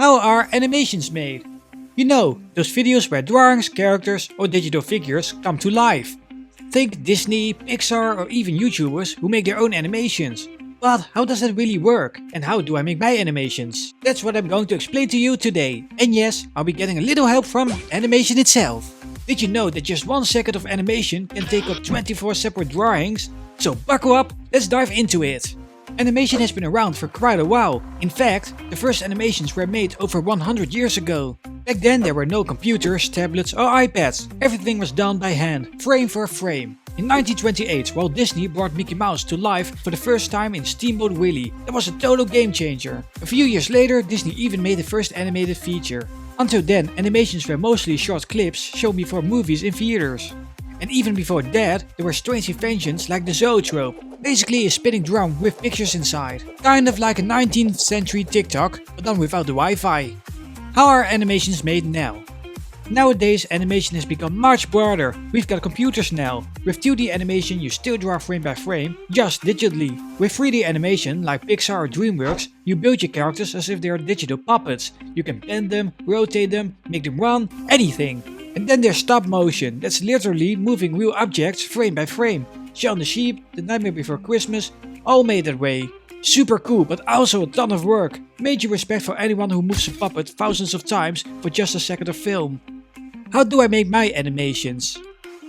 How are animations made? You know, those videos where drawings, characters or digital figures come to life. Think Disney, Pixar or even YouTubers who make their own animations. But how does that really work? And how do I make my animations? That's what I'm going to explain to you today. And yes, I'll be getting a little help from animation itself. Did you know that just 1 second of animation can take up 24 separate drawings? So buckle up, let's dive into it. Animation has been around for quite a while. In fact, the first animations were made over 100 years ago. Back then there were no computers, tablets or iPads. Everything was done by hand, frame for frame. In 1928, Walt Disney brought Mickey Mouse to life for the first time in Steamboat Willie. That was a total game changer. A few years later, Disney even made the first animated feature. Until then, animations were mostly short clips shown before movies in theaters. And even before that, there were strange inventions like the zoetrope. Basically a spinning drum with pictures inside. Kind of like a 19th century TikTok, but done without the Wi-Fi. How are animations made now? Nowadays animation has become much broader. We've got computers now. With 2D animation you still draw frame by frame, just digitally. With 3D animation like Pixar or DreamWorks, you build your characters as if they are digital puppets. You can bend them, rotate them, make them run, anything. And then there's stop motion, that's literally moving real objects frame by frame. Shaun the Sheep, The Nightmare Before Christmas, all made that way. Super cool, but also a ton of work. Major respect for anyone who moves a puppet thousands of times for just a second of film. How do I make my animations?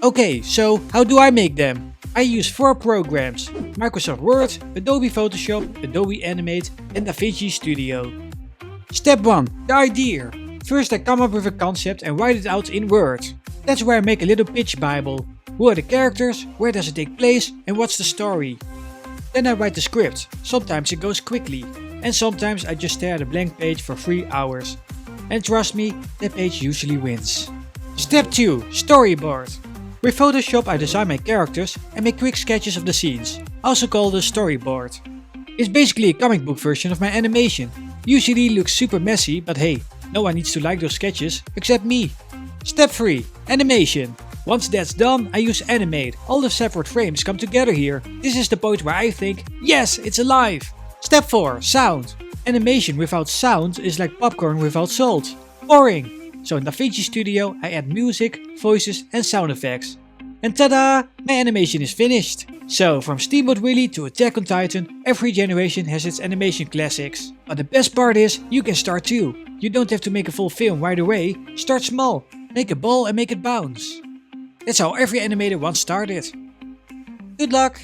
Okay, so how do I make them? I use 4 programs: Microsoft Word, Adobe Photoshop, Adobe Animate and DaVinci Studio. Step 1. The idea. First I come up with a concept and write it out in Word. That's where I make a little pitch bible. Who are the characters, where does it take place and what's the story? Then I write the script. Sometimes it goes quickly and sometimes I just stare at a blank page for 3 hours. And trust me, that page usually wins. Step 2. Storyboard. With Photoshop I design my characters and make quick sketches of the scenes, also called a storyboard. It's basically a comic book version of my animation. Usually looks super messy, but hey, no one needs to like those sketches except me. Step 3. Animation. Once that's done, I use Animate. All the separate frames come together here. This is the point where I think, yes, it's alive. Step 4. Sound. Animation without sound is like popcorn without salt. Boring. So in DaVinci Studio I add music, voices and sound effects. And tada! My animation is finished. So from Steamboat Willie to Attack on Titan, every generation has its animation classics. But the best part is, you can start too. You don't have to make a full film right away. Start small. Make a ball and make it bounce. That's how every animator once started. Good luck!